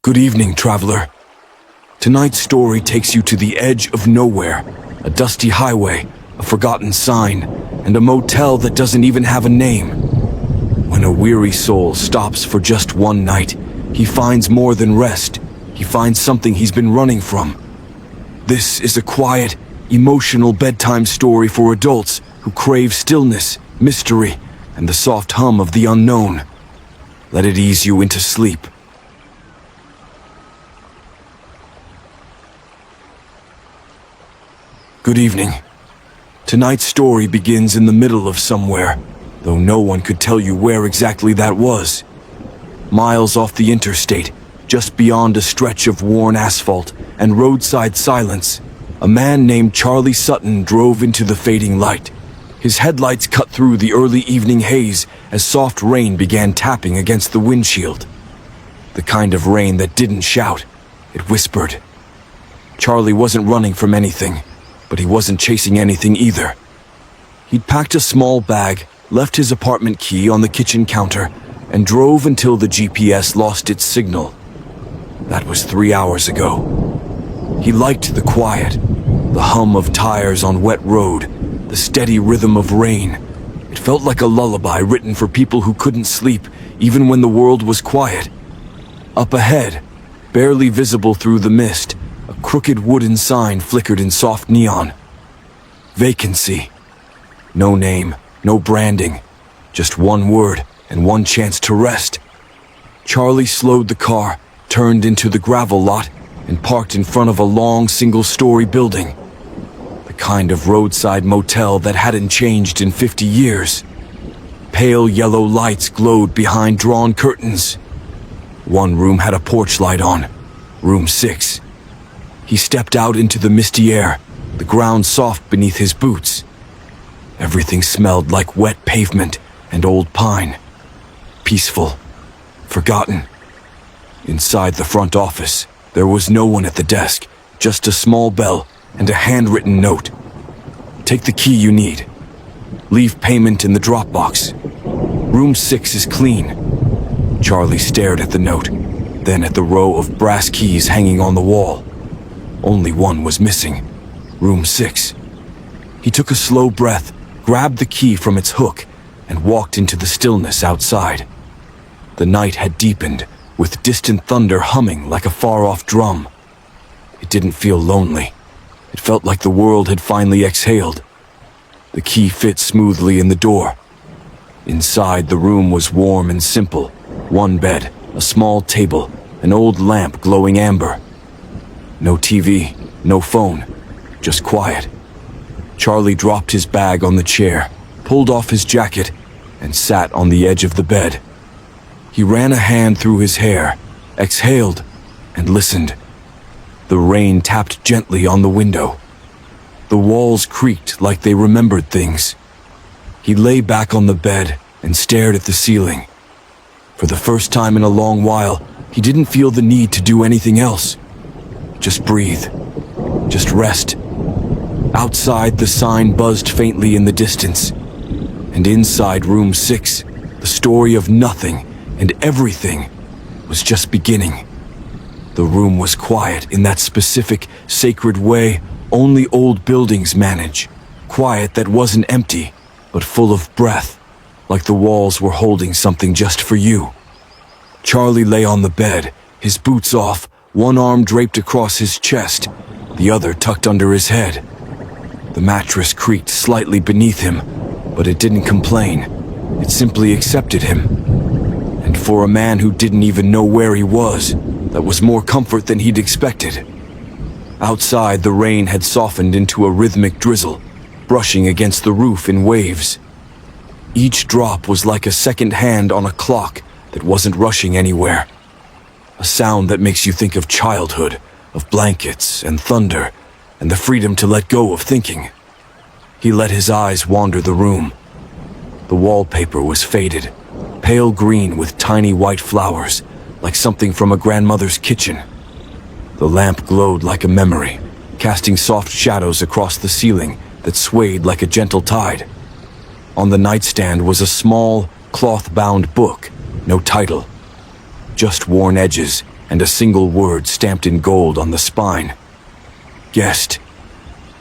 Good evening, traveler. Tonight's story takes you to the edge of nowhere, a dusty highway, a forgotten sign, and a motel that doesn't even have a name. When a weary soul stops for just one night, he finds more than rest. He finds something he's been running from. This is a quiet, emotional bedtime story for adults who crave stillness, mystery, and the soft hum of the unknown. Let it ease you into sleep. Good evening. Tonight's story begins in the middle of somewhere, though no one could tell you where exactly that was. Miles off the interstate, just beyond a stretch of worn asphalt and roadside silence, a man named Charlie Sutton drove into the fading light. His headlights cut through the early evening haze as soft rain began tapping against the windshield. The kind of rain that didn't shout, it whispered. Charlie wasn't running from anything, but he wasn't chasing anything either. He'd packed a small bag, left his apartment key on the kitchen counter, and drove until the GPS lost its signal. That was 3 hours ago. He liked the quiet, the hum of tires on wet road, the steady rhythm of rain. It felt like a lullaby written for people who couldn't sleep even when the world was quiet. Up ahead, barely visible through the mist, a crooked wooden sign flickered in soft neon. Vacancy. No name, no branding, just one word and one chance to rest. Charlie slowed the car, turned into the gravel lot, and parked in front of a long single-story building. The kind of roadside motel that hadn't changed in 50 years. Pale yellow lights glowed behind drawn curtains. One room had a porch light on, room 6. He stepped out into the misty air, the ground soft beneath his boots. Everything smelled like wet pavement and old pine. Peaceful, forgotten. Inside the front office, there was no one at the desk, just a small bell and a handwritten note. Take the key you need. Leave payment in the drop box. Room 6 is clean. Charlie stared at the note, then at the row of brass keys hanging on the wall. Only one was missing. Room 6. He took a slow breath, grabbed the key from its hook, and walked into the stillness outside. The night had deepened, with distant thunder humming like a far-off drum. It didn't feel lonely. It felt like the world had finally exhaled. The key fit smoothly in the door. Inside, the room was warm and simple. One bed, a small table, an old lamp glowing amber. No TV, no phone, just quiet. Charlie dropped his bag on the chair, pulled off his jacket, and sat on the edge of the bed. He ran a hand through his hair, exhaled, and listened. The rain tapped gently on the window. The walls creaked like they remembered things. He lay back on the bed and stared at the ceiling. For the first time in a long while, he didn't feel the need to do anything else. Just breathe. Just rest. Outside, the sign buzzed faintly in the distance. And inside room 6, the story of nothing and everything was just beginning. The room was quiet in that specific, sacred way only old buildings manage. Quiet that wasn't empty, but full of breath, like the walls were holding something just for you. Charlie lay on the bed, his boots off, one arm draped across his chest, the other tucked under his head. The mattress creaked slightly beneath him, but it didn't complain. It simply accepted him. And for a man who didn't even know where he was, that was more comfort than he'd expected. Outside, the rain had softened into a rhythmic drizzle, brushing against the roof in waves. Each drop was like a second hand on a clock that wasn't rushing anywhere. A sound that makes you think of childhood, of blankets and thunder, and the freedom to let go of thinking. He let his eyes wander the room. The wallpaper was faded, pale green with tiny white flowers, like something from a grandmother's kitchen. The lamp glowed like a memory, casting soft shadows across the ceiling that swayed like a gentle tide. On the nightstand was a small, cloth-bound book, no title. Just worn edges and a single word stamped in gold on the spine. Guest.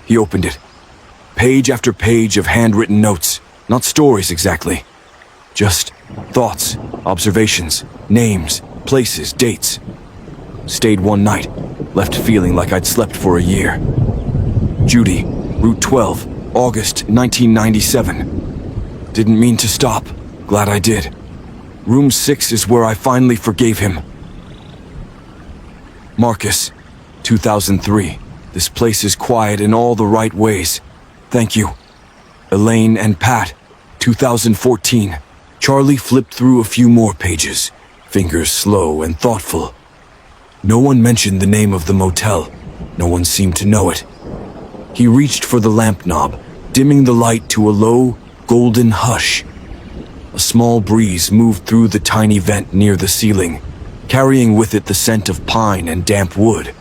He opened it. Page after page of handwritten notes, not stories exactly. Just thoughts, observations, names, places, dates. Stayed one night, left feeling like I'd slept for a year. Judy, Route 12, August 1997. Didn't mean to stop, glad I did. Room 6 is where I finally forgave him. Marcus, 2003. This place is quiet in all the right ways. Thank you. Elaine and Pat, 2014. Charlie flipped through a few more pages, fingers slow and thoughtful. No one mentioned the name of the motel. No one seemed to know it. He reached for the lamp knob, dimming the light to a low, golden hush. A small breeze moved through the tiny vent near the ceiling, carrying with it the scent of pine and damp wood.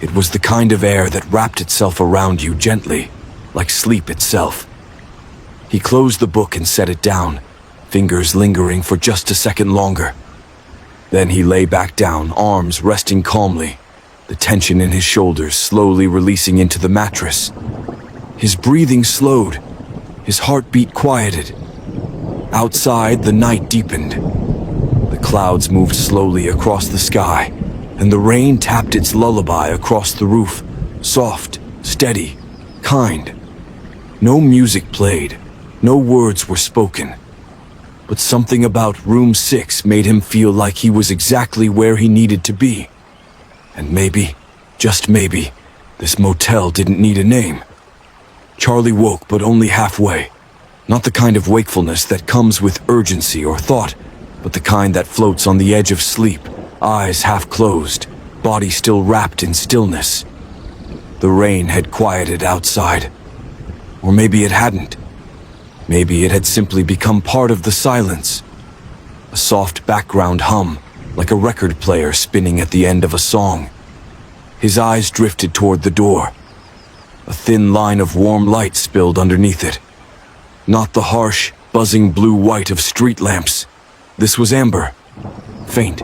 It was the kind of air that wrapped itself around you gently, like sleep itself. He closed the book and set it down, fingers lingering for just a second longer. Then he lay back down, arms resting calmly, the tension in his shoulders slowly releasing into the mattress. His breathing slowed, his heartbeat quieted. Outside, the night deepened. The clouds moved slowly across the sky, and the rain tapped its lullaby across the roof, soft, steady, kind. No music played, no words were spoken. But something about Room 6 made him feel like he was exactly where he needed to be. And maybe, just maybe, this motel didn't need a name. Charlie woke, but only halfway. Not the kind of wakefulness that comes with urgency or thought, but the kind that floats on the edge of sleep, eyes half closed, body still wrapped in stillness. The rain had quieted outside. Or maybe it hadn't. Maybe it had simply become part of the silence. A soft background hum, like a record player spinning at the end of a song. His eyes drifted toward the door. A thin line of warm light spilled underneath it. Not the harsh, buzzing blue-white of street lamps. This was amber, faint,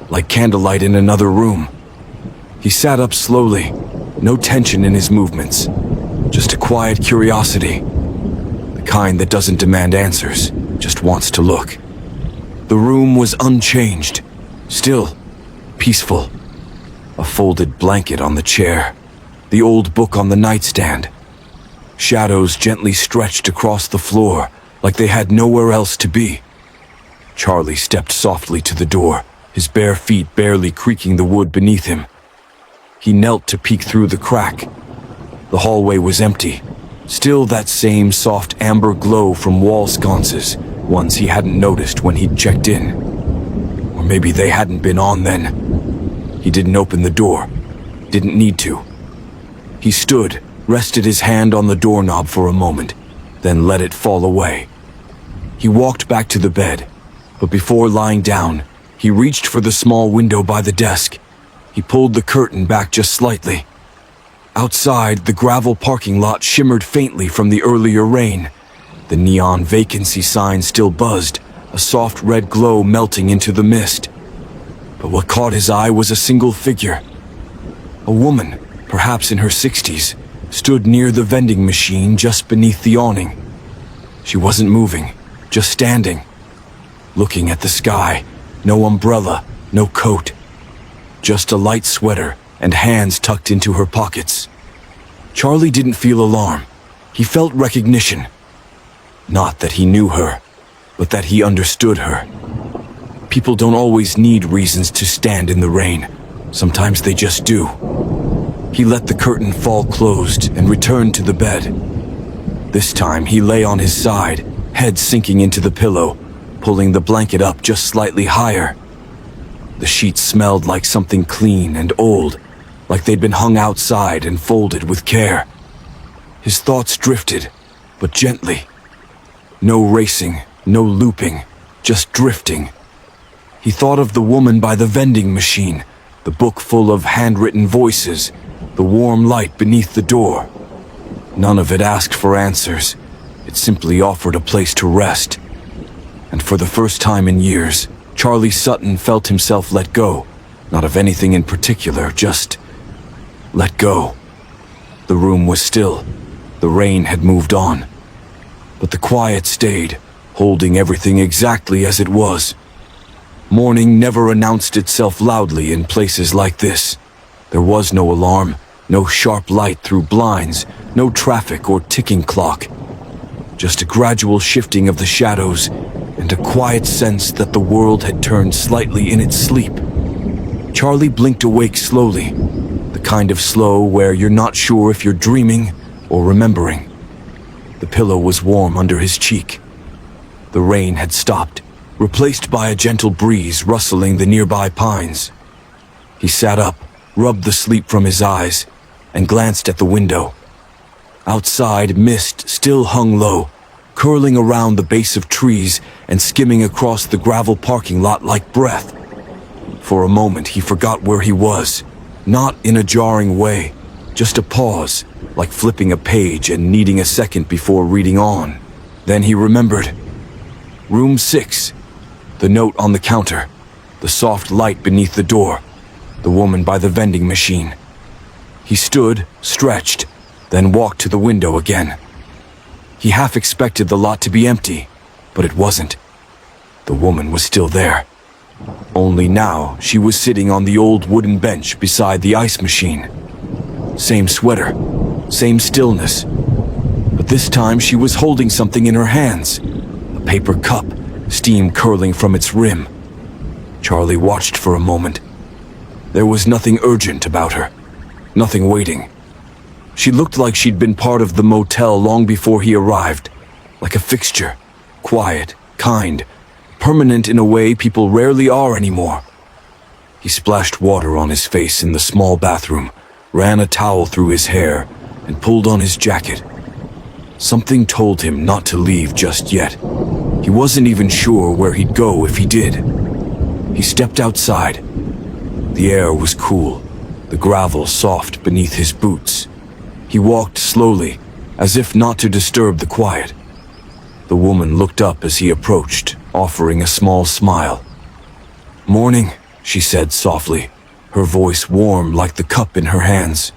like candlelight in another room. He sat up slowly, no tension in his movements, just a quiet curiosity. The kind that doesn't demand answers, just wants to look. The room was unchanged, still, peaceful. A folded blanket on the chair, the old book on the nightstand. Shadows gently stretched across the floor, like they had nowhere else to be. Charlie stepped softly to the door, his bare feet barely creaking the wood beneath him. He knelt to peek through the crack. The hallway was empty. Still that same soft amber glow from wall sconces, ones he hadn't noticed when he'd checked in. Or maybe they hadn't been on then. He didn't open the door. Didn't need to. He stood, rested his hand on the doorknob for a moment, then let it fall away. He walked back to the bed, but before lying down, he reached for the small window by the desk. He pulled the curtain back just slightly. Outside, the gravel parking lot shimmered faintly from the earlier rain. The neon vacancy sign still buzzed, a soft red glow melting into the mist. But what caught his eye was a single figure. A woman, perhaps in her 60s, stood near the vending machine just beneath the awning. She wasn't moving, just standing, looking at the sky. No umbrella, no coat. Just a light sweater and hands tucked into her pockets. Charlie didn't feel alarm. He felt recognition. Not that he knew her, but that he understood her. People don't always need reasons to stand in the rain. Sometimes they just do. He let the curtain fall closed and returned to the bed. This time he lay on his side, head sinking into the pillow, pulling the blanket up just slightly higher. The sheets smelled like something clean and old, like they'd been hung outside and folded with care. His thoughts drifted, but gently. No racing, no looping, just drifting. He thought of the woman by the vending machine, the book full of handwritten voices, the warm light beneath the door. None of it asked for answers. It simply offered a place to rest. And for the first time in years, Charlie Sutton felt himself let go, Not of anything in particular, just let go. The room was still. The rain had moved on. But the quiet stayed, holding everything exactly as it was. Morning never announced itself loudly in places like this. There was no alarm, no sharp light through blinds, no traffic or ticking clock. Just a gradual shifting of the shadows and a quiet sense that the world had turned slightly in its sleep. Charlie blinked awake slowly, the kind of slow where you're not sure if you're dreaming or remembering. The pillow was warm under his cheek. The rain had stopped, replaced by a gentle breeze rustling the nearby pines. He sat up, rubbed the sleep from his eyes, and glanced at the window. Outside, mist still hung low, curling around the base of trees and skimming across the gravel parking lot like breath. For a moment, he forgot where he was, not in a jarring way, just a pause, like flipping a page and needing a second before reading on. Then he remembered. Room 6. The note on the counter, the soft light beneath the door, the woman by the vending machine. He stood, stretched, then walked to the window again. He half expected the lot to be empty, but it wasn't. The woman was still there. Only now she was sitting on the old wooden bench beside the ice machine. Same sweater, same stillness. But this time she was holding something in her hands, a paper cup, steam curling from its rim. Charlie watched for a moment. There was nothing urgent about her, nothing waiting. She looked like she'd been part of the motel long before he arrived, like a fixture, quiet, kind, permanent in a way people rarely are anymore. He splashed water on his face in the small bathroom, ran a towel through his hair, and pulled on his jacket. Something told him not to leave just yet. He wasn't even sure where he'd go if he did. He stepped outside. The air was cool, the gravel soft beneath his boots. He walked slowly, as if not to disturb the quiet. The woman looked up as he approached, offering a small smile. "Morning," she said softly, her voice warm like the cup in her hands.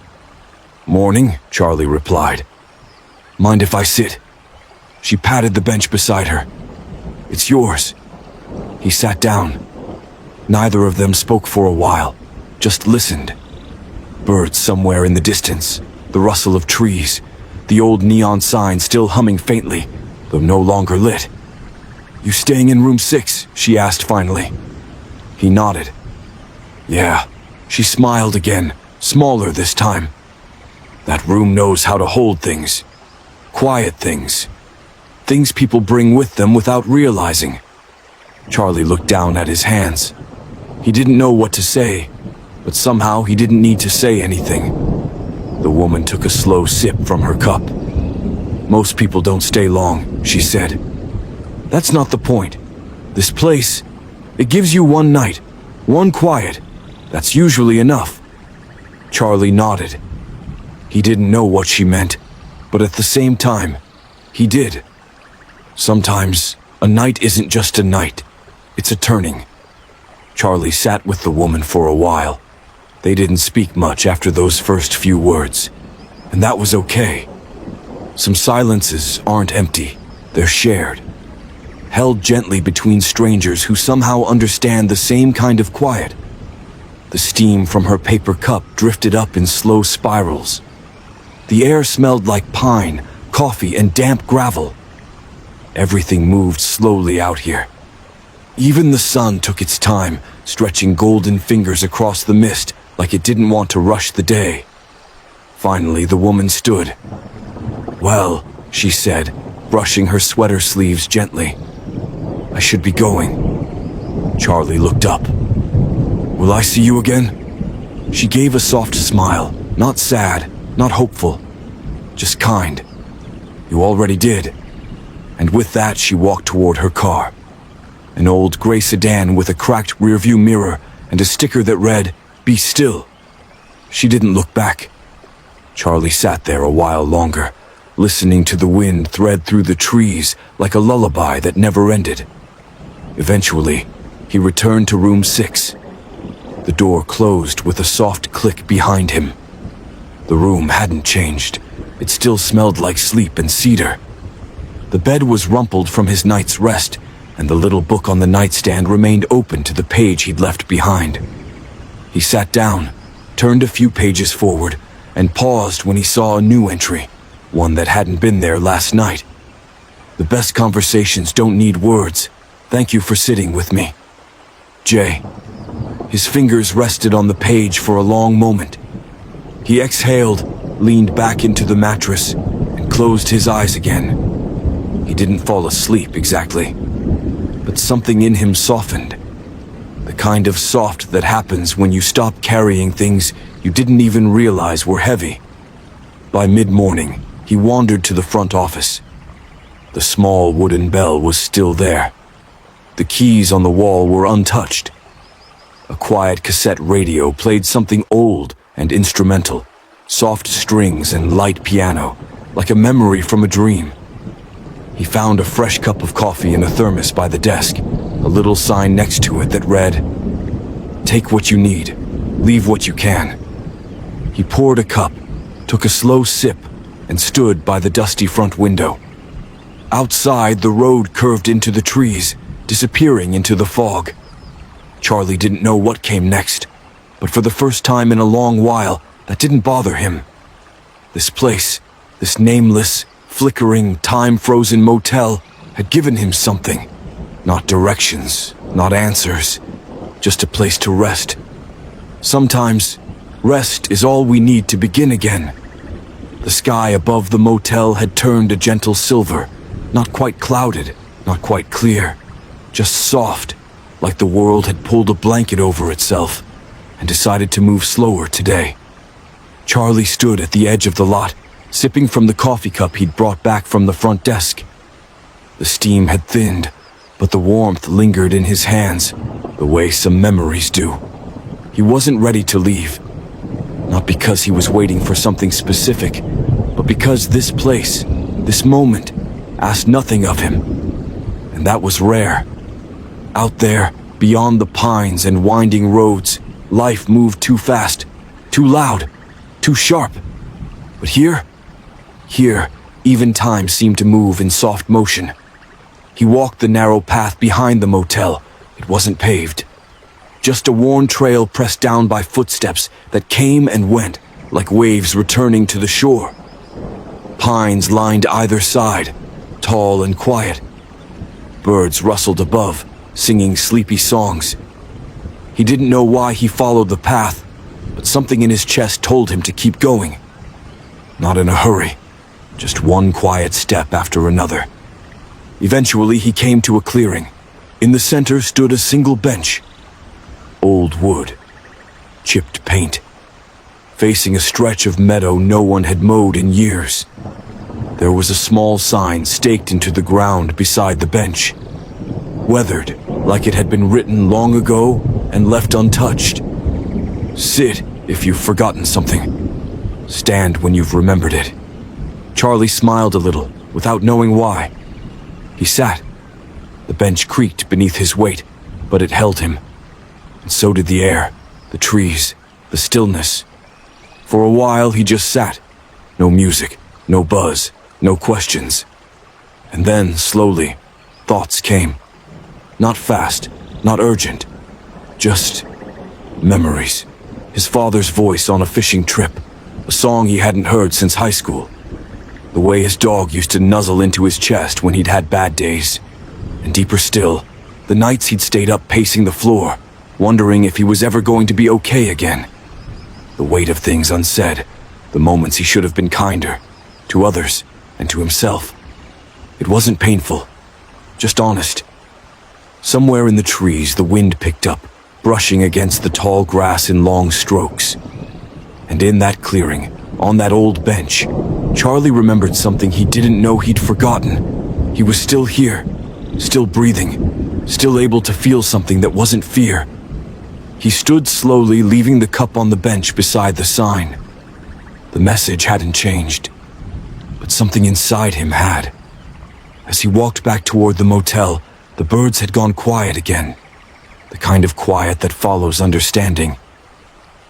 "Morning," Charlie replied. "Mind if I sit?" She patted the bench beside her. "It's yours." He sat down. Neither of them spoke for a while, just listened. Birds somewhere in the distance, the rustle of trees, the old neon sign still humming faintly, though no longer lit. "You staying in room 6?" she asked finally. He nodded. "Yeah." She smiled again, smaller this time. "That room knows how to hold things. Quiet things. Things people bring with them without realizing." Charlie looked down at his hands. He didn't know what to say, but somehow he didn't need to say anything. The woman took a slow sip from her cup. "Most people don't stay long," she said. "That's not the point. This place, it gives you one night, one quiet. That's usually enough." Charlie nodded. He didn't know what she meant, but at the same time, he did. Sometimes, a night isn't just a night, it's a turning. Charlie sat with the woman for a while. They didn't speak much after those first few words, and that was okay. Some silences aren't empty, they're shared. Held gently between strangers who somehow understand the same kind of quiet. The steam from her paper cup drifted up in slow spirals. The air smelled like pine, coffee, and damp gravel. Everything moved slowly out here. Even the sun took its time, stretching golden fingers across the mist like it didn't want to rush the day. Finally, the woman stood. "Well," she said, brushing her sweater sleeves gently. "I should be going." Charlie looked up. "Will I see you again?" She gave a soft smile, not sad, not hopeful, just kind. "You already did." And with that, she walked toward her car. An old gray sedan with a cracked rearview mirror and a sticker that read, "Be still." She didn't look back. Charlie sat there a while longer, listening to the wind thread through the trees like a lullaby that never ended. Eventually, he returned to room 6. The door closed with a soft click behind him. The room hadn't changed. It still smelled like sleep and cedar. The bed was rumpled from his night's rest, and the little book on the nightstand remained open to the page he'd left behind. He sat down, turned a few pages forward, and paused when he saw a new entry, one that hadn't been there last night. The best conversations don't need words. Thank you for sitting with me. Jay. His fingers rested on the page for a long moment. He exhaled, leaned back into the mattress, and closed his eyes again. He didn't fall asleep exactly, but something in him softened. The kind of soft that happens when you stop carrying things you didn't even realize were heavy. By mid-morning, he wandered to the front office. The small wooden bell was still there. The keys on the wall were untouched. A quiet cassette radio played something old and instrumental, soft strings and light piano, like a memory from a dream. He found a fresh cup of coffee in a thermos by the desk, a little sign next to it that read, "Take what you need, leave what you can." He poured a cup, took a slow sip, and stood by the dusty front window. Outside, the road curved into the trees, disappearing into the fog. Charlie didn't know what came next, but for the first time in a long while, that didn't bother him. This place, this nameless, flickering, time-frozen motel, had given him something. Not directions, not answers, just a place to rest. Sometimes, rest is all we need to begin again. The sky above the motel had turned a gentle silver, not quite clouded, not quite clear, just soft, like the world had pulled a blanket over itself and decided to move slower today. Charlie stood at the edge of the lot, sipping from the coffee cup he'd brought back from the front desk. The steam had thinned, but the warmth lingered in his hands, the way some memories do. He wasn't ready to leave, not because he was waiting for something specific, but because this place, this moment, asked nothing of him. And that was rare. Out there, beyond the pines and winding roads, life moved too fast, too loud, too sharp. But here, even time seemed to move in soft motion. He walked the narrow path behind the motel. It wasn't paved. Just a worn trail pressed down by footsteps that came and went, like waves returning to the shore. Pines lined either side, tall and quiet. Birds rustled above, singing sleepy songs. He didn't know why he followed the path, but something in his chest told him to keep going. Not in a hurry, just one quiet step after another. Eventually, he came to a clearing. In the center stood a single bench. Old wood, chipped paint, facing a stretch of meadow no one had mowed in years. There was a small sign staked into the ground beside the bench, weathered like it had been written long ago and left untouched. Sit if you've forgotten something. Stand when you've remembered it. Charlie smiled a little, without knowing why. He sat. The bench creaked beneath his weight, but it held him. And so did the air, the trees, the stillness. For a while he just sat. No music, no buzz, no questions. And then, slowly, thoughts came. Not fast, not urgent. Just memories. His father's voice on a fishing trip, a song he hadn't heard since high school. The way his dog used to nuzzle into his chest when he'd had bad days. And deeper still, the nights he'd stayed up pacing the floor, wondering if he was ever going to be okay again. The weight of things unsaid, the moments he should have been kinder, to others and to himself. It wasn't painful, just honest. Somewhere in the trees, the wind picked up, brushing against the tall grass in long strokes. And in that clearing, on that old bench, Charlie remembered something he didn't know he'd forgotten. He was still here, still breathing, still able to feel something that wasn't fear. He stood slowly, leaving the cup on the bench beside the sign. The message hadn't changed, but something inside him had. As he walked back toward the motel, the birds had gone quiet again. The kind of quiet that follows understanding.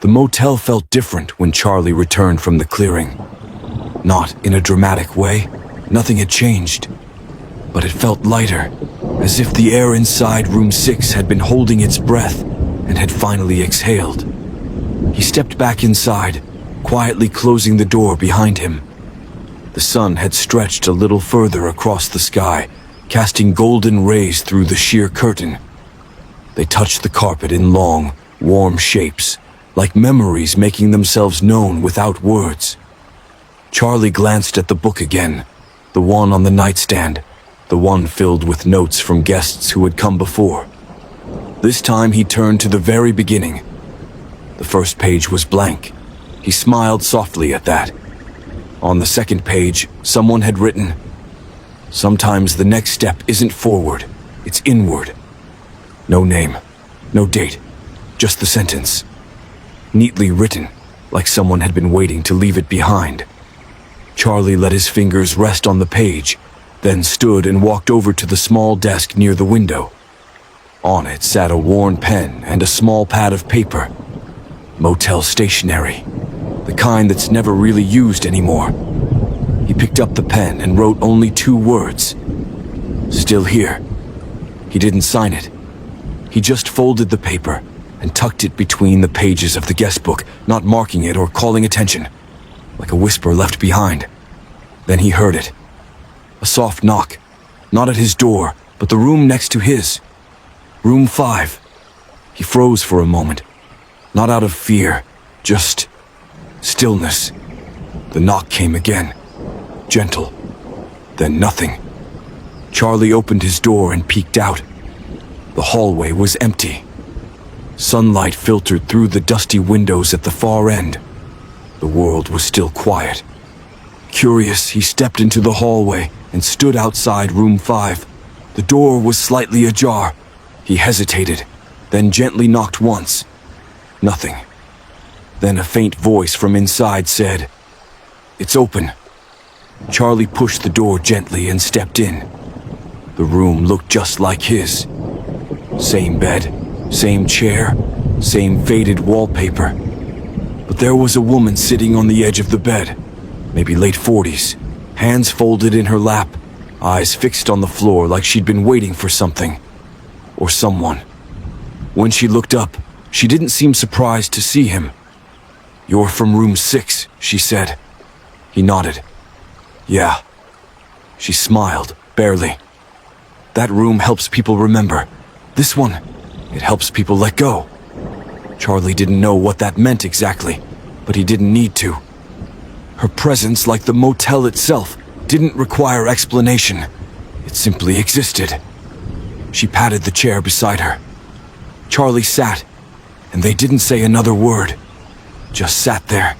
The motel felt different when Charlie returned from the clearing. Not in a dramatic way, nothing had changed, but it felt lighter, as if the air inside room 6 had been holding its breath and had finally exhaled. He stepped back inside, quietly closing the door behind him. The sun had stretched a little further across the sky, casting golden rays through the sheer curtain. They touched the carpet in long, warm shapes, like memories making themselves known without words. Charlie glanced at the book again, the one on the nightstand, the one filled with notes from guests who had come before. This time he turned to the very beginning. The first page was blank. He smiled softly at that. On the second page, someone had written, "Sometimes the next step isn't forward, it's inward." No name, no date, just the sentence. Neatly written, like someone had been waiting to leave it behind. Charlie let his fingers rest on the page, then stood and walked over to the small desk near the window. On it sat a worn pen and a small pad of paper. Motel stationery, the kind that's never really used anymore. He picked up the pen and wrote only 2 words. "Still here." He didn't sign it. He just folded the paper and tucked it between the pages of the guest book, not marking it or calling attention, like a whisper left behind. Then he heard it. A soft knock, not at his door, but the room next to his. Room 5. He froze for a moment, not out of fear, just stillness. The knock came again, gentle, then nothing. Charlie opened his door and peeked out. The hallway was empty. Sunlight filtered through the dusty windows at the far end. The world was still quiet. Curious, he stepped into the hallway and stood outside room 5. The door was slightly ajar. He hesitated, then gently knocked once. Nothing. Then a faint voice from inside said, "It's open." Charlie pushed the door gently and stepped in. The room looked just like his. Same bed, same chair, same faded wallpaper. But there was a woman sitting on the edge of the bed, maybe late 40s, hands folded in her lap, eyes fixed on the floor like she'd been waiting for something. Or someone. When she looked up, she didn't seem surprised to see him. "You're from room 6, she said. He nodded. "Yeah." She smiled, barely. "That room helps people remember. This one, it helps people let go." Charlie didn't know what that meant exactly, but he didn't need to. Her presence, like the motel itself, didn't require explanation. It simply existed. She patted the chair beside her. Charlie sat, and they didn't say another word. Just sat there.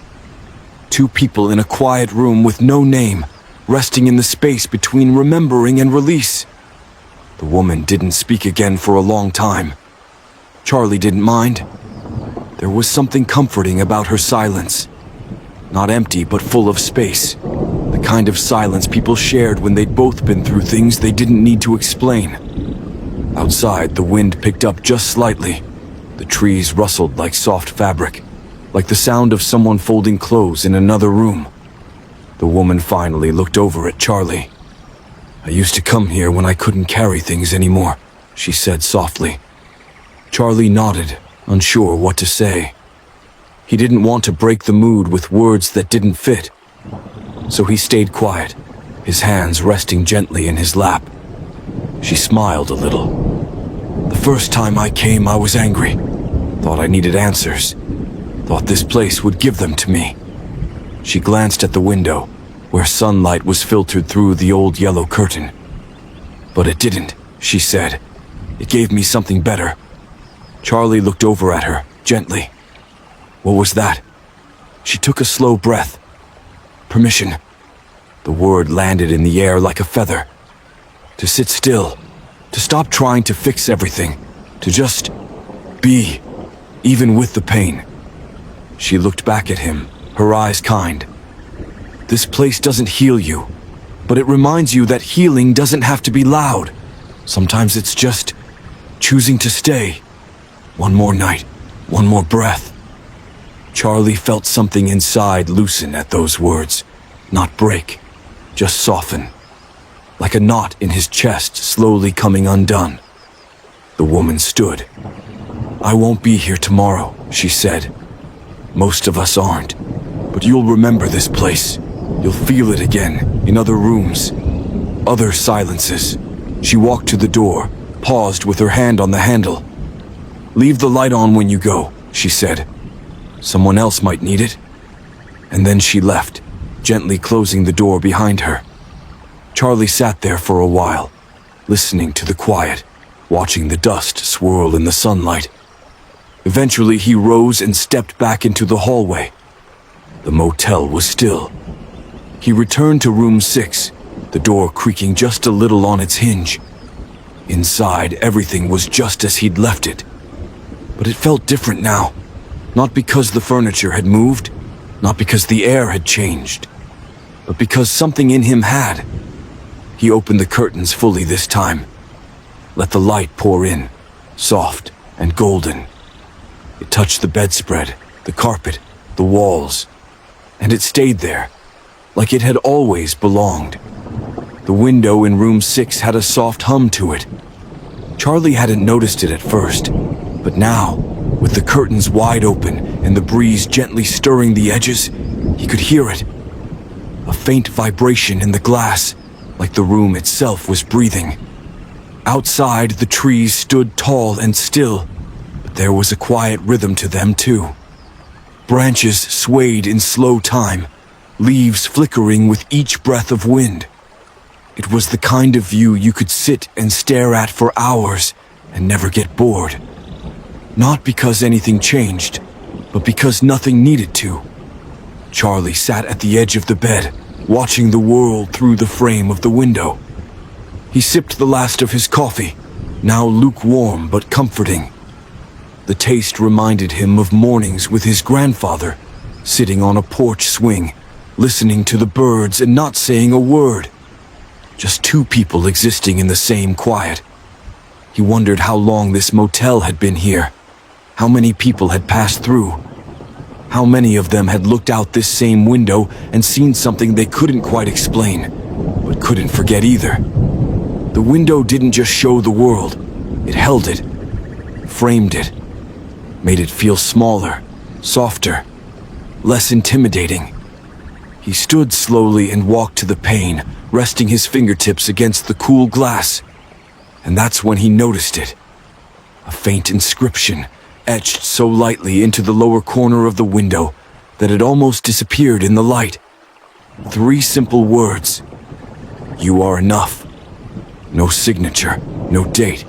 2 people in a quiet room with no name, resting in the space between remembering and release. The woman didn't speak again for a long time. Charlie didn't mind. There was something comforting about her silence. Not empty, but full of space. The kind of silence people shared when they'd both been through things they didn't need to explain. Outside, the wind picked up just slightly. The trees rustled like soft fabric, like the sound of someone folding clothes in another room. The woman finally looked over at Charlie. "I used to come here when I couldn't carry things anymore," she said softly. Charlie nodded, unsure what to say. He didn't want to break the mood with words that didn't fit. So he stayed quiet, his hands resting gently in his lap. She smiled a little. "The first time I came, I was angry. Thought I needed answers. Thought this place would give them to me." She glanced at the window, where sunlight was filtered through the old yellow curtain. "But it didn't," she said. "It gave me something better." Charlie looked over at her, gently. "What was that?" She took a slow breath. "Permission." The word landed in the air like a feather. To sit still, to stop trying to fix everything, to just be, even with the pain. She looked back at him, her eyes kind. "This place doesn't heal you, but it reminds you that healing doesn't have to be loud. Sometimes it's just choosing to stay. One more night, one more breath." Charlie felt something inside loosen at those words. Not break, just soften. Like a knot in his chest slowly coming undone. The woman stood. "I won't be here tomorrow," she said. "Most of us aren't. But you'll remember this place. You'll feel it again, in other rooms. Other silences." She walked to the door, paused with her hand on the handle. "Leave the light on when you go," she said. "Someone else might need it." And then she left, gently closing the door behind her. Charlie sat there for a while, listening to the quiet, watching the dust swirl in the sunlight. Eventually he rose and stepped back into the hallway. The motel was still. He returned to room 6, the door creaking just a little on its hinge. Inside, everything was just as he'd left it. But it felt different now. Not because the furniture had moved, not because the air had changed, but because something in him had. He opened the curtains fully this time. Let the light pour in, soft and golden. It touched the bedspread, the carpet, the walls, and it stayed there, like it had always belonged. The window in room 6 had a soft hum to it. Charlie hadn't noticed it at first, but now, with the curtains wide open and the breeze gently stirring the edges, he could hear it. A faint vibration in the glass, like the room itself was breathing. Outside, the trees stood tall and still, but there was a quiet rhythm to them too. Branches swayed in slow time, leaves flickering with each breath of wind. It was the kind of view you could sit and stare at for hours and never get bored. Not because anything changed, but because nothing needed to. Charlie sat at the edge of the bed, watching the world through the frame of the window. He sipped the last of his coffee, now lukewarm but comforting. The taste reminded him of mornings with his grandfather, sitting on a porch swing, listening to the birds and not saying a word. Just two people existing in the same quiet. He wondered how long this motel had been here, how many people had passed through, how many of them had looked out this same window and seen something they couldn't quite explain, but couldn't forget either. The window didn't just show the world, it held it, framed it, made it feel smaller, softer, less intimidating. He stood slowly and walked to the pane, resting his fingertips against the cool glass. And that's when he noticed it. A faint inscription, etched so lightly into the lower corner of the window that it almost disappeared in the light. 3 simple words. "You are enough." No signature, no date,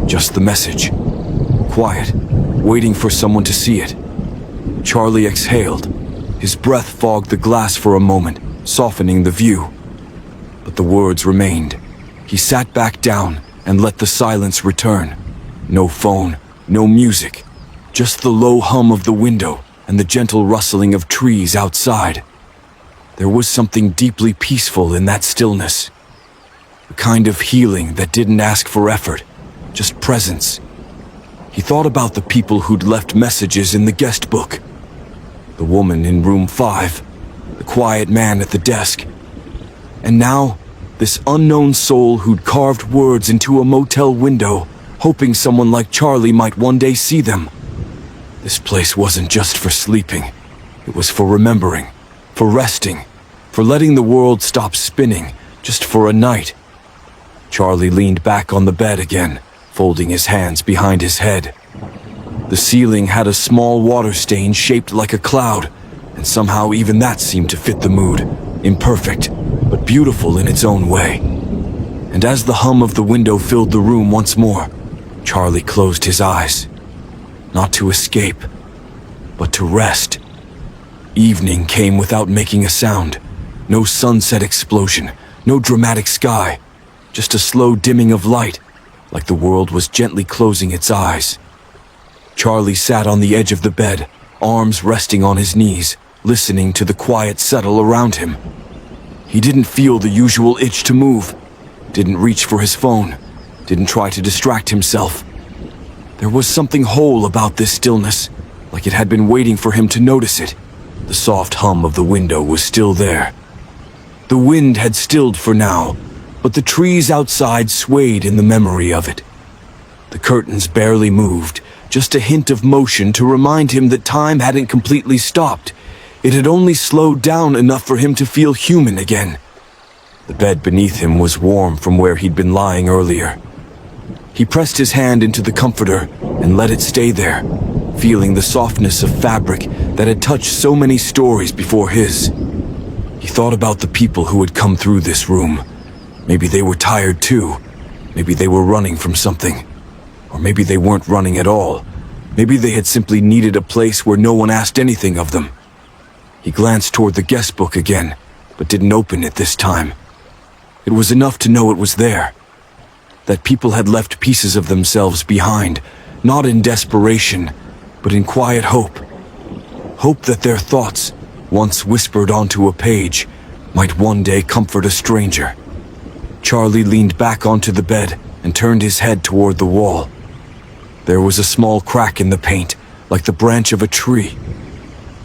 just the message. Quiet, waiting for someone to see it. Charlie exhaled. His breath fogged the glass for a moment, softening the view. But the words remained. He sat back down and let the silence return. No phone, no music, just the low hum of the window and the gentle rustling of trees outside. There was something deeply peaceful in that stillness. A kind of healing that didn't ask for effort, just presence. He thought about the people who'd left messages in the guest book. The woman in room 5, the quiet man at the desk. And now, this unknown soul who'd carved words into a motel window, hoping someone like Charlie might one day see them. This place wasn't just for sleeping. It was for remembering, for resting, for letting the world stop spinning, just for a night. Charlie leaned back on the bed again, folding his hands behind his head. The ceiling had a small water stain shaped like a cloud, and somehow even that seemed to fit the mood, imperfect, but beautiful in its own way. And as the hum of the window filled the room once more, Charlie closed his eyes. Not to escape, but to rest. Evening came without making a sound. No sunset explosion, no dramatic sky, just a slow dimming of light, like the world was gently closing its eyes. Charlie sat on the edge of the bed, arms resting on his knees, listening to the quiet settle around him. He didn't feel the usual itch to move, didn't reach for his phone, didn't try to distract himself. There was something whole about this stillness, like it had been waiting for him to notice it. The soft hum of the window was still there. The wind had stilled for now, but the trees outside swayed in the memory of it. The curtains barely moved, just a hint of motion to remind him that time hadn't completely stopped. It had only slowed down enough for him to feel human again. The bed beneath him was warm from where he'd been lying earlier. He pressed his hand into the comforter and let it stay there, feeling the softness of fabric that had touched so many stories before his. He thought about the people who had come through this room. Maybe they were tired too. Maybe they were running from something. Or maybe they weren't running at all. Maybe they had simply needed a place where no one asked anything of them. He glanced toward the guest book again, but didn't open it this time. It was enough to know it was there. That people had left pieces of themselves behind, not in desperation, but in quiet hope. Hope that their thoughts, once whispered onto a page, might one day comfort a stranger. Charlie leaned back onto the bed and turned his head toward the wall. There was a small crack in the paint, like the branch of a tree.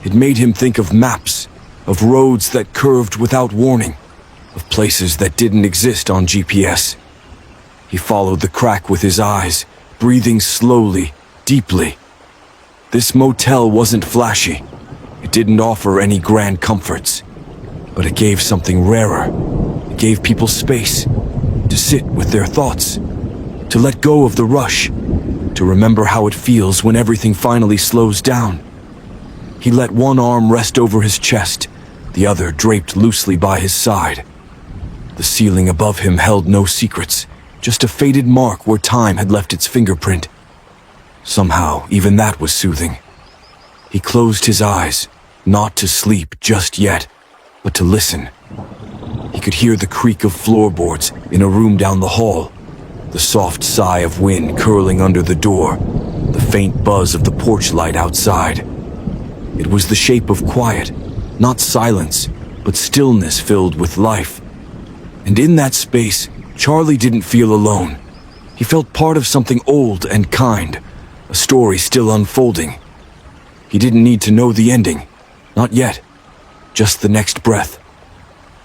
It made him think of maps, of roads that curved without warning, of places that didn't exist on GPS. He followed the crack with his eyes, breathing slowly, deeply. This motel wasn't flashy. It didn't offer any grand comforts, but it gave something rarer. It gave people space to sit with their thoughts, to let go of the rush, to remember how it feels when everything finally slows down. He let one arm rest over his chest, the other draped loosely by his side. The ceiling above him held no secrets, just a faded mark where time had left its fingerprint. Somehow, even that was soothing. He closed his eyes, not to sleep just yet, but to listen. He could hear the creak of floorboards in a room down the hall, the soft sigh of wind curling under the door, the faint buzz of the porch light outside. It was the shape of quiet, not silence, but stillness filled with life. And in that space, Charlie didn't feel alone. He felt part of something old and kind, a story still unfolding. He didn't need to know the ending, not yet, just the next breath.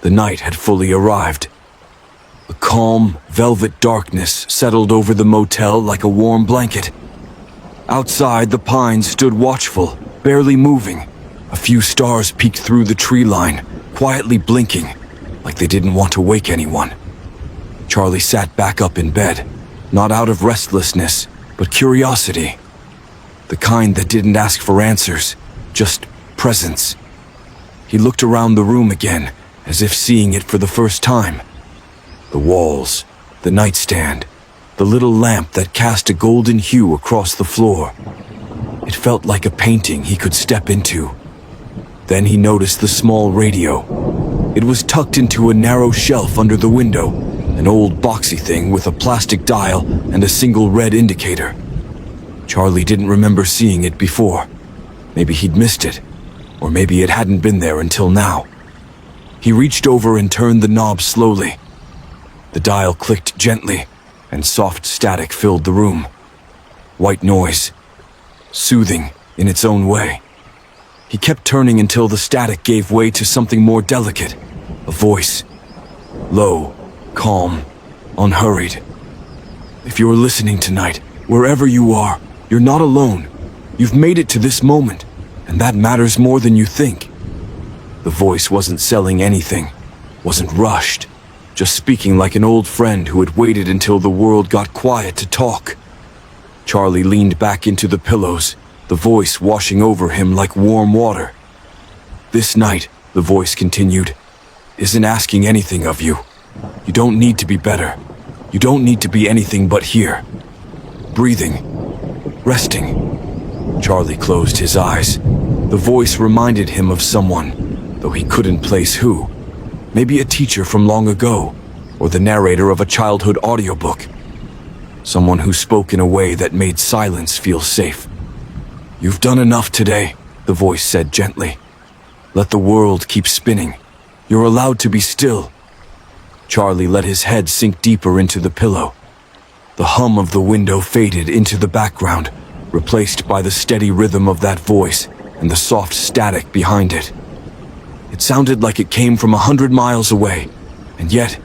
The night had fully arrived. A calm, velvet darkness settled over the motel like a warm blanket. Outside, the pines stood watchful, barely moving. A few stars peeked through the tree line, quietly blinking, like they didn't want to wake anyone. Charlie sat back up in bed, not out of restlessness, but curiosity. The kind that didn't ask for answers, just presence. He looked around the room again, as if seeing it for the first time. The walls, the nightstand, the little lamp that cast a golden hue across the floor. It felt like a painting he could step into. Then he noticed the small radio. It was tucked into a narrow shelf under the window, an old boxy thing with a plastic dial and a single red indicator. Charlie didn't remember seeing it before. Maybe he'd missed it, or maybe it hadn't been there until now. He reached over and turned the knob slowly. The dial clicked gently, and soft static filled the room. White noise, soothing in its own way. He kept turning until the static gave way to something more delicate, a voice. Low, calm, unhurried. If you're listening tonight, wherever you are, you're not alone. You've made it to this moment, and that matters more than you think. The voice wasn't selling anything, wasn't rushed, just speaking like an old friend who had waited until the world got quiet to talk. Charlie leaned back into the pillows, the voice washing over him like warm water. This night, the voice continued, isn't asking anything of you. You don't need to be better. You don't need to be anything but here. Breathing. Resting. Charlie closed his eyes. The voice reminded him of someone, though he couldn't place who. Maybe a teacher from long ago, or the narrator of a childhood audiobook. Someone who spoke in a way that made silence feel safe. You've done enough today, the voice said gently. Let the world keep spinning. You're allowed to be still. Charlie let his head sink deeper into the pillow. The hum of the window faded into the background, replaced by the steady rhythm of that voice and the soft static behind it. It sounded like it came from 100 miles away, and yet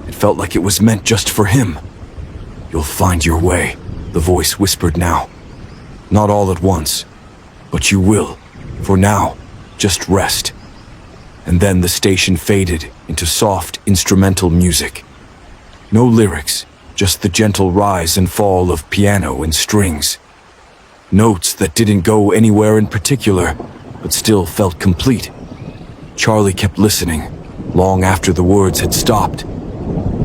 it felt like it was meant just for him. "You'll find your way," the voice whispered now. "Not all at once, but you will. For now, just rest." And then the station faded into soft instrumental music. No lyrics, just the gentle rise and fall of piano and strings. Notes that didn't go anywhere in particular, but still felt complete. Charlie kept listening, long after the words had stopped.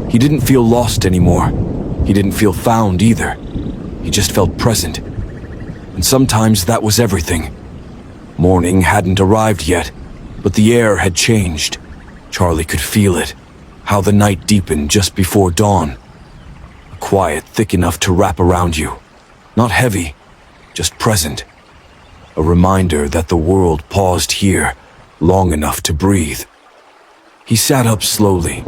He didn't feel lost anymore. He didn't feel found either. He just felt present. And sometimes that was everything. Morning hadn't arrived yet, but the air had changed. Charlie could feel it, how the night deepened just before dawn. A quiet thick enough to wrap around you. Not heavy, just present. A reminder that the world paused here, long enough to breathe. He sat up slowly,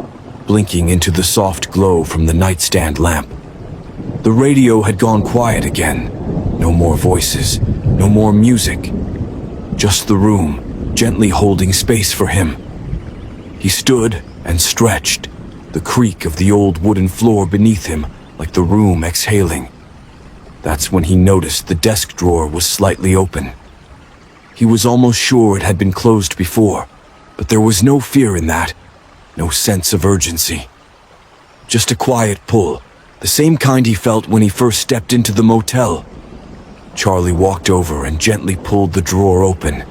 blinking into the soft glow from the nightstand lamp. The radio had gone quiet again. No more voices, no more music. Just the room, gently holding space for him. He stood and stretched, the creak of the old wooden floor beneath him like the room exhaling. That's when he noticed the desk drawer was slightly open. He was almost sure it had been closed before, but there was no fear in that, no sense of urgency. Just a quiet pull, the same kind he felt when he first stepped into the motel. Charlie walked over and gently pulled the drawer open.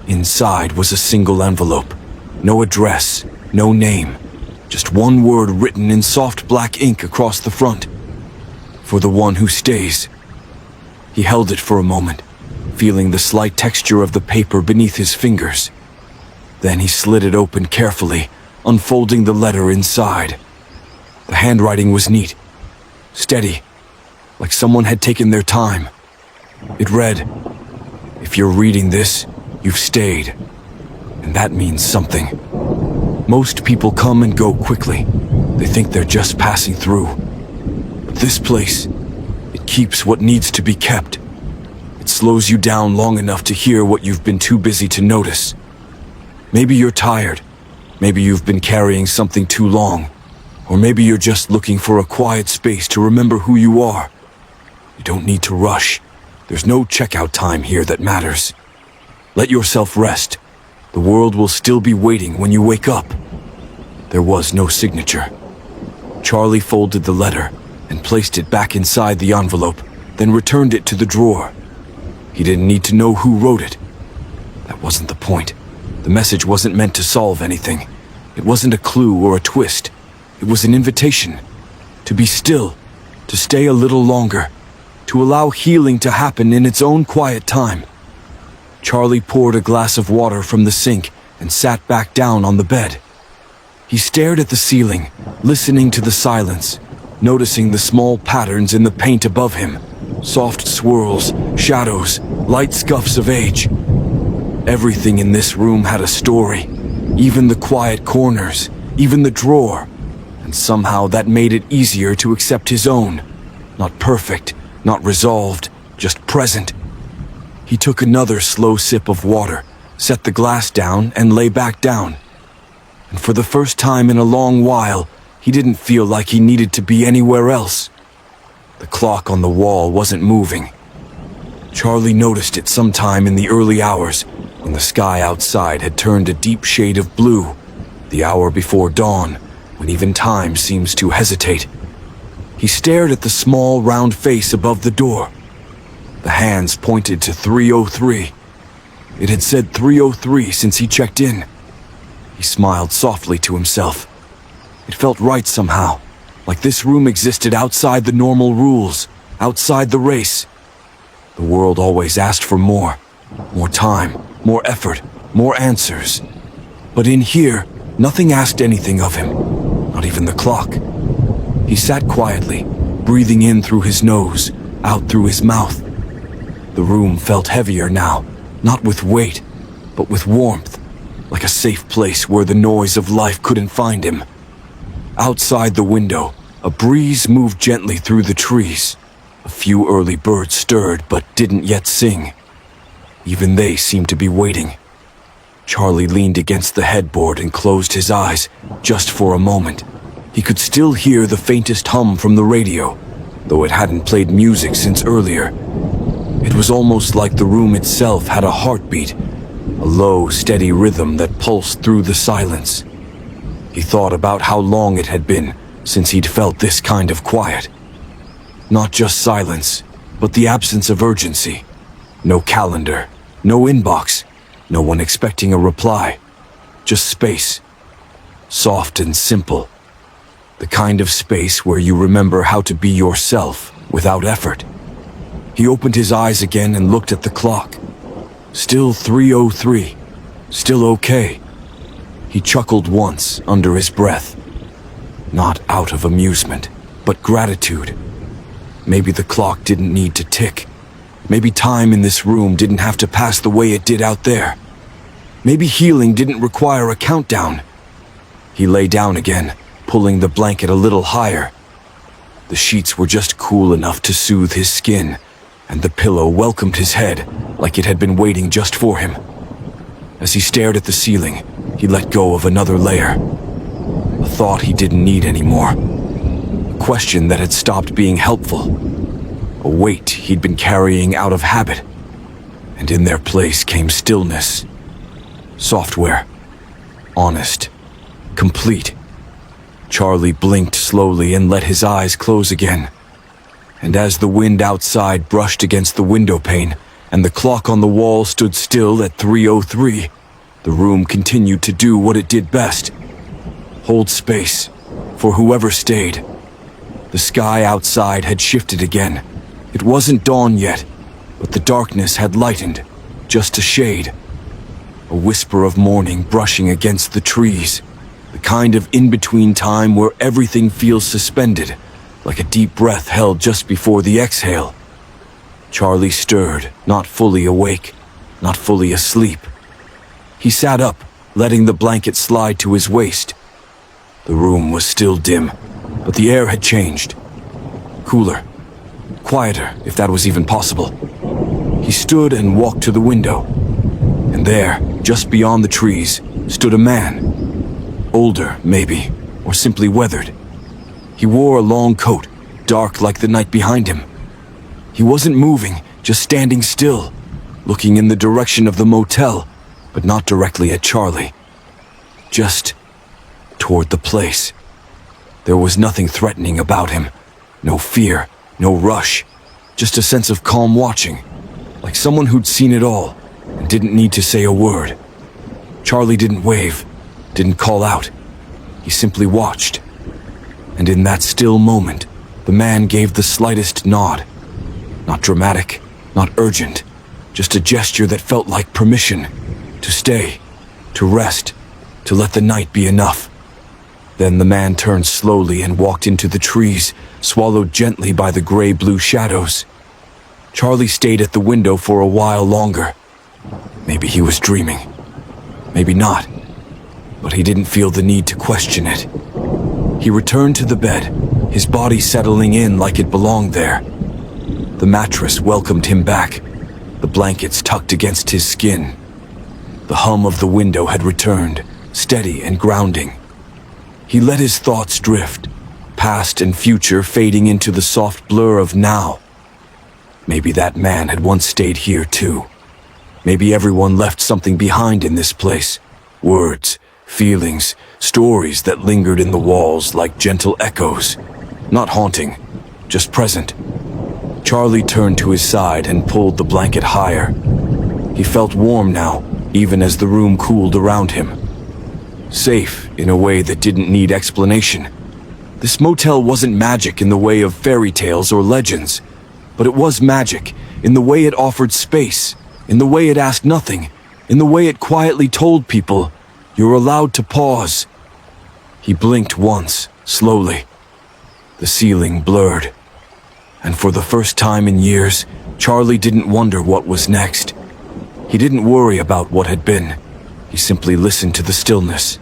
Inside was a single envelope. No address, no name. Just one word written in soft black ink across the front. "For the one who stays." He held it for a moment, feeling the slight texture of the paper beneath his fingers. Then he slid it open carefully, unfolding the letter inside. The handwriting was neat, steady, like someone had taken their time. It read, "If you're reading this, you've stayed. And that means something. Most people come and go quickly. They think they're just passing through. But this place, it keeps what needs to be kept. It slows you down long enough to hear what you've been too busy to notice. Maybe you're tired. Maybe you've been carrying something too long. Or maybe you're just looking for a quiet space to remember who you are. You don't need to rush. There's no checkout time here that matters. Let yourself rest. The world will still be waiting when you wake up." There was no signature. Charlie folded the letter and placed it back inside the envelope, then returned it to the drawer. He didn't need to know who wrote it. That wasn't the point. The message wasn't meant to solve anything. It wasn't a clue or a twist. It was an invitation. To be still, to stay a little longer, to allow healing to happen in its own quiet time. Charlie poured a glass of water from the sink and sat back down on the bed. He stared at the ceiling, listening to the silence, noticing the small patterns in the paint above him, soft swirls, shadows, light scuffs of age. Everything in this room had a story, even the quiet corners, even the drawer, and somehow that made it easier to accept his own. Not perfect, not resolved, just present. He took another slow sip of water, set the glass down, and lay back down. And for the first time in a long while, he didn't feel like he needed to be anywhere else. The clock on the wall wasn't moving. Charlie noticed it sometime in the early hours, when the sky outside had turned a deep shade of blue, the hour before dawn, when even time seems to hesitate. He stared at the small, round face above the door. The hands pointed to 303. It had said 303 since he checked in. He smiled softly to himself. It felt right somehow, like this room existed outside the normal rules, outside the race. The world always asked for more time, more effort, more answers. But in here, nothing asked anything of him, not even the clock. He sat quietly, breathing in through his nose, out through his mouth. The room felt heavier now, not with weight, but with warmth, like a safe place where the noise of life couldn't find him. Outside the window, a breeze moved gently through the trees, a A few early birds stirred but didn't yet sing. Even they seemed to be waiting. Charlie leaned against the headboard and closed his eyes, just for a moment. He could still hear the faintest hum from the radio, though it hadn't played music since earlier. It was almost like the room itself had a heartbeat, a low, steady rhythm that pulsed through the silence. He thought about how long it had been since he'd felt this kind of quiet. Not just silence, but the absence of urgency. No calendar, no inbox, no one expecting a reply. Just space. Soft and simple. The kind of space where you remember how to be yourself without effort. He opened his eyes again and looked at the clock. Still 3:03. Still okay. He chuckled once under his breath. Not out of amusement, but gratitude. Maybe the clock didn't need to tick. Maybe time in this room didn't have to pass the way it did out there. Maybe healing didn't require a countdown. He lay down again, pulling the blanket a little higher. The sheets were just cool enough to soothe his skin, and the pillow welcomed his head like it had been waiting just for him. As he stared at the ceiling, he let go of another layer. A thought he didn't need anymore. A question that had stopped being helpful. A weight he'd been carrying out of habit. And in their place came stillness. Software. Honest. Complete. Charlie blinked slowly and let his eyes close again. And as the wind outside brushed against the window pane, and the clock on the wall stood still at 3:03, the room continued to do what it did best. Hold space for whoever stayed. The sky outside had shifted again. It wasn't dawn yet, but the darkness had lightened, just a shade. A whisper of morning brushing against the trees, the kind of in-between time where everything feels suspended, like a deep breath held just before the exhale. Charlie stirred, not fully awake, not fully asleep. He sat up, letting the blanket slide to his waist. The room was still dim, but the air had changed. Cooler. Quieter, if that was even possible. He stood and walked to the window. And there, just beyond the trees, stood a man. Older, maybe, or simply weathered. He wore a long coat, dark like the night behind him. He wasn't moving, just standing still, looking in the direction of the motel, but not directly at Charlie. Just toward the place. There was nothing threatening about him. No fear, no rush. Just a sense of calm watching, like someone who'd seen it all and didn't need to say a word. Charlie didn't wave, didn't call out. He simply watched. And in that still moment, the man gave the slightest nod. Not dramatic, not urgent, just a gesture that felt like permission to stay, to rest, to let the night be enough. Then the man turned slowly and walked into the trees, swallowed gently by the gray-blue shadows. Charlie stayed at the window for a while longer. Maybe he was dreaming. Maybe not. But he didn't feel the need to question it. He returned to the bed, his body settling in like it belonged there. The mattress welcomed him back, the blankets tucked against his skin. The hum of the window had returned, steady and grounding. He let his thoughts drift, past and future fading into the soft blur of now. Maybe that man had once stayed here too. Maybe everyone left something behind in this place. Words, feelings, stories that lingered in the walls like gentle echoes. Not haunting, just present. Charlie turned to his side and pulled the blanket higher. He felt warm now, even as the room cooled around him. Safe in a way that didn't need explanation. This motel wasn't magic in the way of fairy tales or legends, but it was magic in the way it offered space, in the way it asked nothing, in the way it quietly told people, "You're allowed to pause." He blinked once, slowly. The ceiling blurred. And for the first time in years, Charlie didn't wonder what was next. He didn't worry about what had been. He simply listened to the stillness.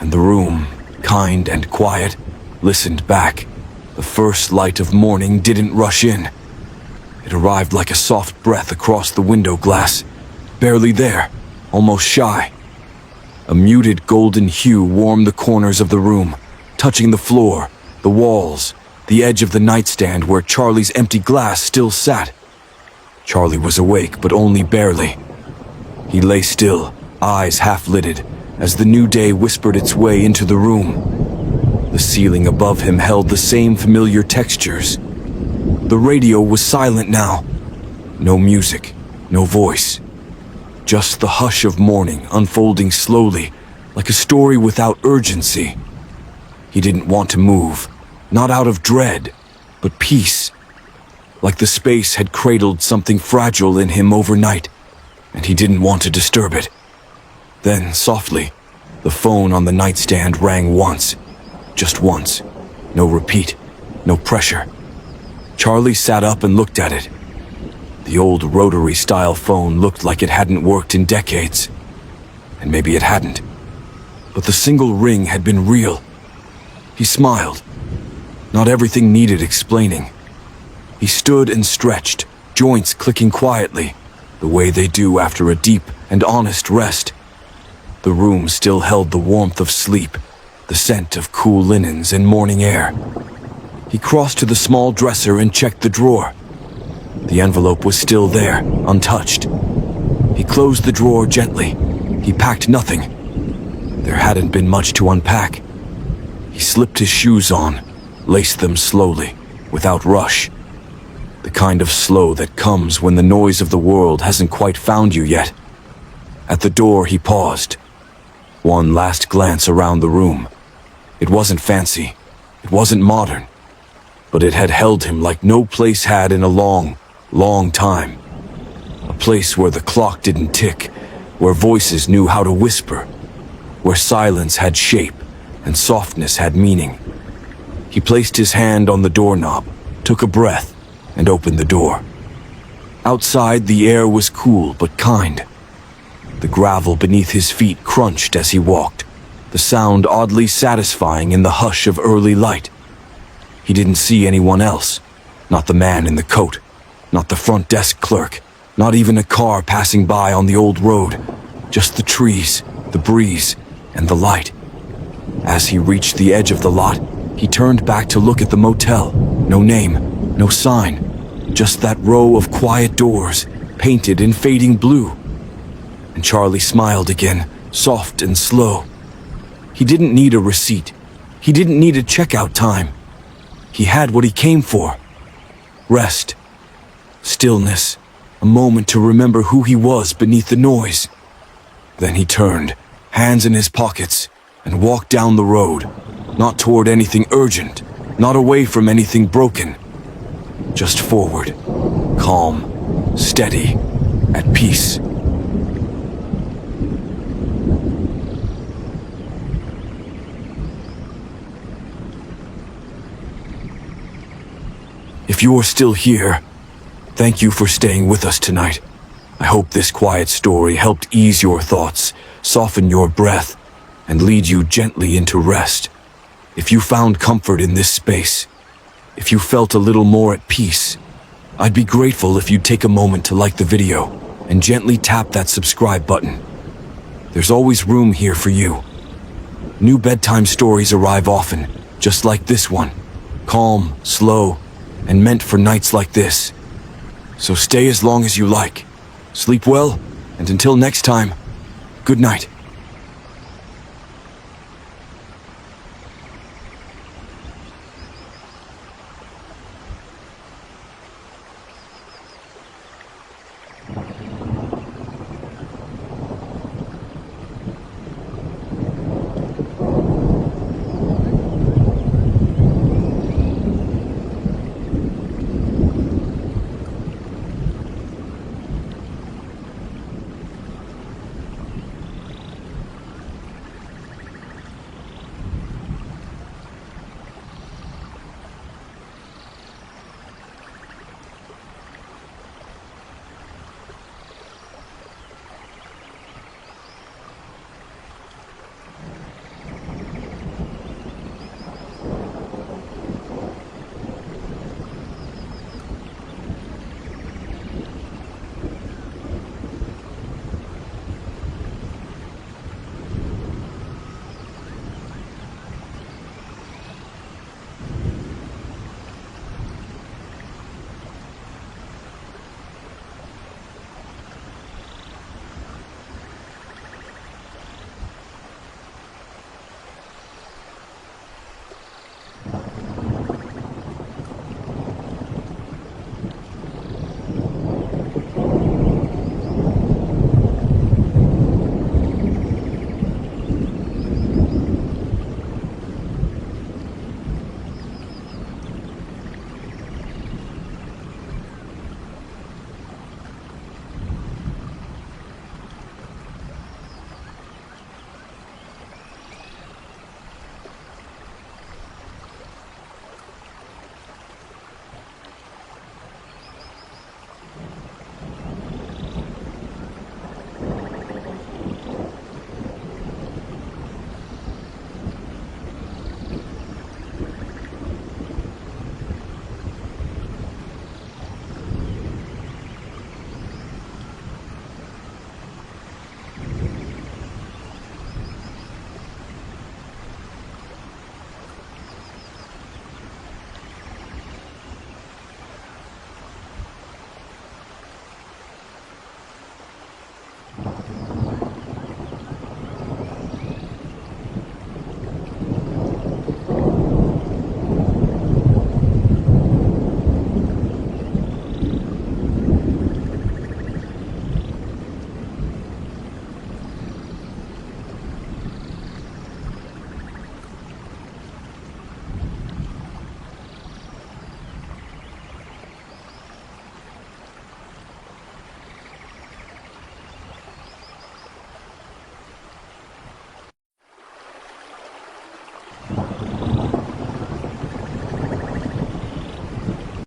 And the room, kind and quiet, listened back. The first light of morning didn't rush in. It arrived like a soft breath across the window glass, barely there, almost shy. A muted golden hue warmed the corners of the room, touching the floor, the walls, the edge of the nightstand where Charlie's empty glass still sat. Charlie was awake, but only barely. He lay still, eyes half-lidded, as the new day whispered its way into the room. The ceiling above him held the same familiar textures. The radio was silent now. No music, no voice. Just the hush of morning unfolding slowly, like a story without urgency. He didn't want to move, not out of dread, but peace. Like the space had cradled something fragile in him overnight, and he didn't want to disturb it. Then, softly, the phone on the nightstand rang once. Just once. No repeat, no pressure. Charlie sat up and looked at it. The old rotary-style phone looked like it hadn't worked in decades. And maybe it hadn't. But the single ring had been real. He smiled. Not everything needed explaining. He stood and stretched, joints clicking quietly, the way they do after a deep and honest rest. The room still held the warmth of sleep, the scent of cool linens and morning air. He crossed to the small dresser and checked the drawer. The envelope was still there, untouched. He closed the drawer gently. He packed nothing. There hadn't been much to unpack. He slipped his shoes on, laced them slowly, without rush. The kind of slow that comes when the noise of the world hasn't quite found you yet. At the door, he paused. One last glance around the room. It wasn't fancy. It wasn't modern. But it had held him like no place had in a long, long time. A place where the clock didn't tick, where voices knew how to whisper, where silence had shape and softness had meaning. He placed his hand on the doorknob, took a breath, and opened the door. Outside, the air was cool but kind. The gravel beneath his feet crunched as he walked, the sound oddly satisfying in the hush of early light. He didn't see anyone else, not the man in the coat, not the front desk clerk, not even a car passing by on the old road, just the trees, the breeze, and the light. As he reached the edge of the lot, he turned back to look at the motel. No name, no sign, just that row of quiet doors, painted in fading blue. And Charlie smiled again, soft and slow. He didn't need a receipt. He didn't need a checkout time. He had what he came for. Rest. Stillness. A moment to remember who he was beneath the noise. Then he turned, hands in his pockets, and walked down the road, not toward anything urgent, not away from anything broken. Just forward, calm, steady, at peace. If you are still here, thank you for staying with us tonight. I hope this quiet story helped ease your thoughts, soften your breath, and lead you gently into rest. If you found comfort in this space, if you felt a little more at peace, I'd be grateful if you'd take a moment to like the video and gently tap that subscribe button. There's always room here for you. New bedtime stories arrive often, just like this one. Calm, slow, and meant for nights like this. So stay as long as you like. Sleep well, and until next time, good night.